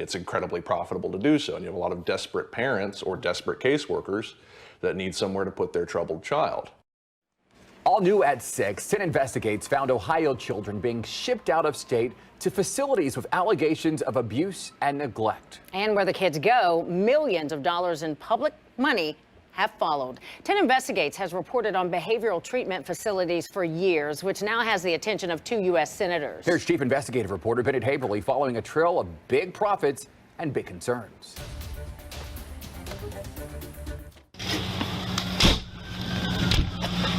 it's incredibly profitable to do so. And you have a lot of desperate parents or desperate caseworkers that need somewhere to put their troubled child. All new at 6, 10 Investigates found Ohio children being shipped out of state to facilities with allegations of abuse and neglect. And where the kids go, millions of dollars in public money have followed. 10 Investigates has reported on behavioral treatment facilities for years, which now has the attention of 2 U.S. senators. Here's Chief Investigative Reporter Bennett Haverly following a trail of big profits and big concerns.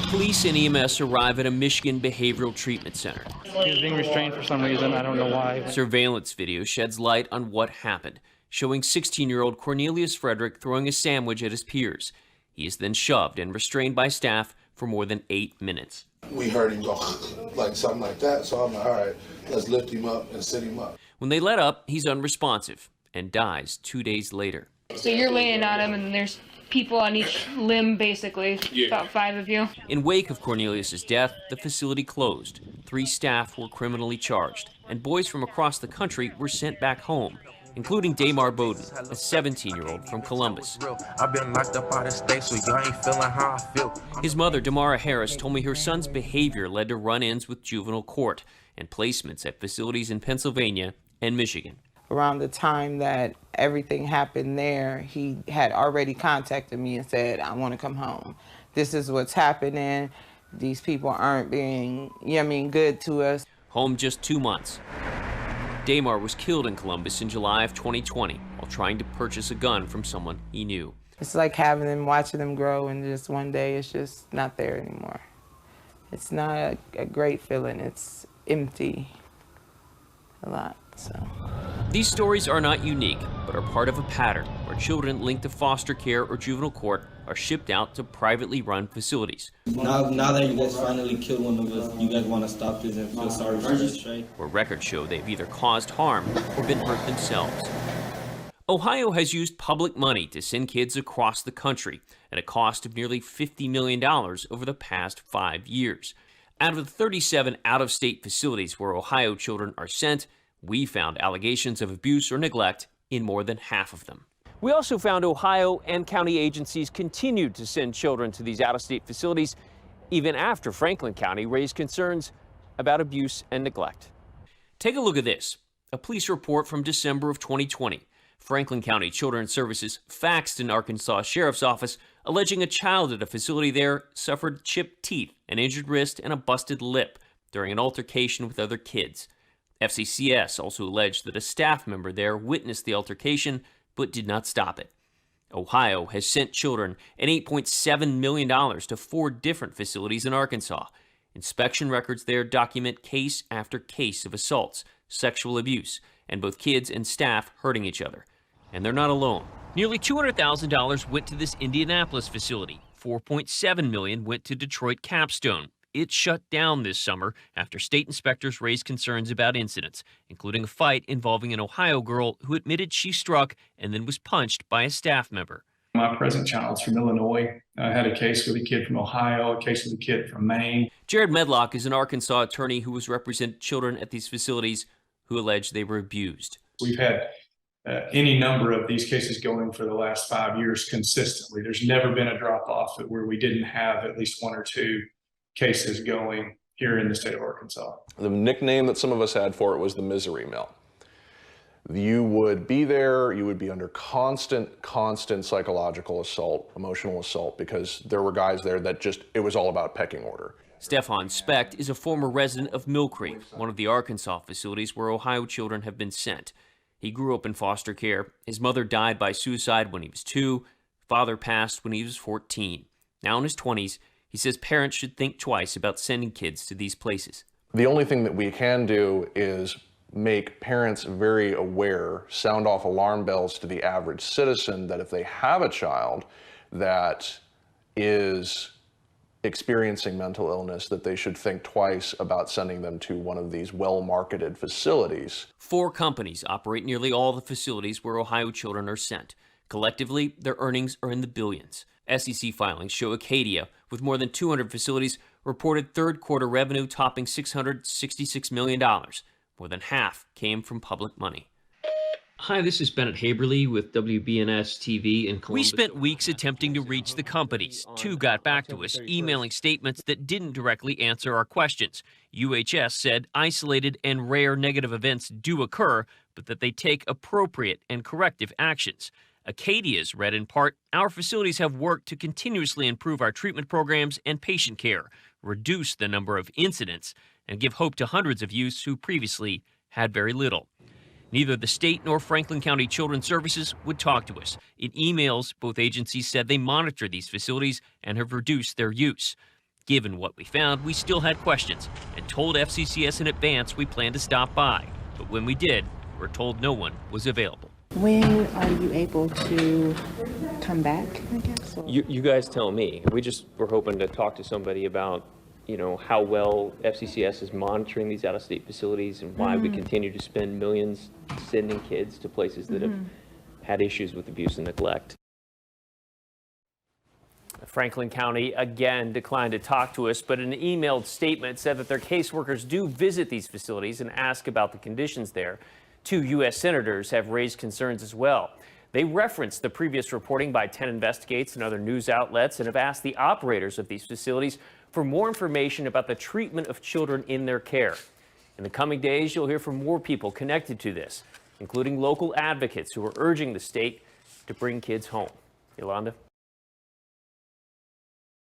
Police and EMS arrive at a Michigan behavioral treatment center. He was being restrained for some reason. I don't know why. Surveillance video sheds light on what happened, showing 16-year-old Cornelius Frederick throwing a sandwich at his peers. He is then shoved and restrained by staff for more than 8 minutes. We heard him go like something like that, so I'm like, all right, let's lift him up and sit him up. When they let up, he's unresponsive and dies 2 days later. So you're laying on him, and there's people on each limb, basically, about 5 of you. In wake of Cornelius's death, the facility closed. 3 staff were criminally charged, and boys from across the country were sent back home, including Damar Bowden, a 17-year-old from Columbus. I've been locked up out of state, so y'all ain't feeling how I feel. His mother, Damara Harris, told me her son's behavior led to run-ins with juvenile court and placements at facilities in Pennsylvania and Michigan. Around the time that everything happened there, he had already contacted me and said, I want to come home. This is what's happening. These people aren't being, good to us. Home just 2 months. Damar was killed in Columbus in July of 2020 while trying to purchase a gun from someone he knew. It's like having them, watching them grow, and just one day it's just not there anymore. It's not a great feeling. It's empty a lot, so. These stories are not unique, but are part of a pattern where children linked to foster care or juvenile court are shipped out to privately run facilities. Now that you guys finally killed one of us, you guys want to stop this and feel sorry for us, right? Where records show they've either caused harm or been hurt themselves. Ohio has used public money to send kids across the country at a cost of nearly $50 million over the past 5 years. Out of the 37 out-of-state facilities where Ohio children are sent, we found allegations of abuse or neglect in more than half of them. We also found Ohio and county agencies continued to send children to these out-of-state facilities even after Franklin County raised concerns about abuse and neglect. Take a look at this, a police report from December of 2020. Franklin County Children's Services faxed an Arkansas Sheriff's Office alleging a child at a facility there suffered chipped teeth, an injured wrist, and a busted lip during an altercation with other kids. FCCS also alleged that a staff member there witnessed the altercation but did not stop it. Ohio has sent children and $8.7 million to 4 different facilities in Arkansas. Inspection records there document case after case of assaults, sexual abuse, and both kids and staff hurting each other. And they're not alone. Nearly $200,000 went to this Indianapolis facility. $4.7 million went to Detroit Capstone. It shut down this summer after state inspectors raised concerns about incidents, including a fight involving an Ohio girl who admitted she struck and then was punched by a staff member. My present child's from Illinois. I had a case with a kid from Ohio, a case with a kid from Maine. Jared Medlock is an Arkansas attorney who has represented children at these facilities who allege they were abused. We've had any number of these cases going for the last 5 years consistently. There's never been a drop-off where we didn't have at least 1 or 2 cases going here in the state of Arkansas. The nickname that some of us had for it was the misery mill. You would be there, you would be under constant psychological assault, emotional assault, because there were guys there that it was all about pecking order. Stefan Specht is a former resident of Mill Creek, one of the Arkansas facilities where Ohio children have been sent. He grew up in foster care. His mother died by suicide when he was 2. Father passed when he was 14. Now in his 20s, he says parents should think twice about sending kids to these places. The only thing that we can do is make parents very aware, sound off alarm bells to the average citizen that if they have a child that is experiencing mental illness, that they should think twice about sending them to one of these well-marketed facilities. 4 companies operate nearly all the facilities where Ohio children are sent. Collectively, their earnings are in the billions. SEC filings show Acadia, with more than 200 facilities, reported third-quarter revenue topping $666 million. More than half came from public money. Hi, this is Bennett Haberly with WBNS TV in Columbus. We spent weeks attempting to reach the companies. Two got back to us, emailing statements that didn't directly answer our questions. UHS said isolated and rare negative events do occur, but that they take appropriate and corrective actions. Acadia's read in part, our facilities have worked to continuously improve our treatment programs and patient care, reduce the number of incidents, and give hope to hundreds of youths who previously had very little. Neither the state nor Franklin County Children's Services would talk to us. In emails, both agencies said they monitor these facilities and have reduced their use. Given what we found, we still had questions and told FCCS in advance we planned to stop by. But when we did, we're told no one was available. When are you able to come back, I guess? You guys tell me. We're hoping to talk to somebody about, how well FCCS is monitoring these out-of-state facilities and why we continue to spend millions sending kids to places that have had issues with abuse and neglect. Franklin County again declined to talk to us, but an emailed statement said that their caseworkers do visit these facilities and ask about the conditions there. 2 U.S. senators have raised concerns as well. They referenced the previous reporting by 10 Investigates and other news outlets and have asked the operators of these facilities for more information about the treatment of children in their care. In the coming days, you'll hear from more people connected to this, including local advocates who are urging the state to bring kids home. Yolanda?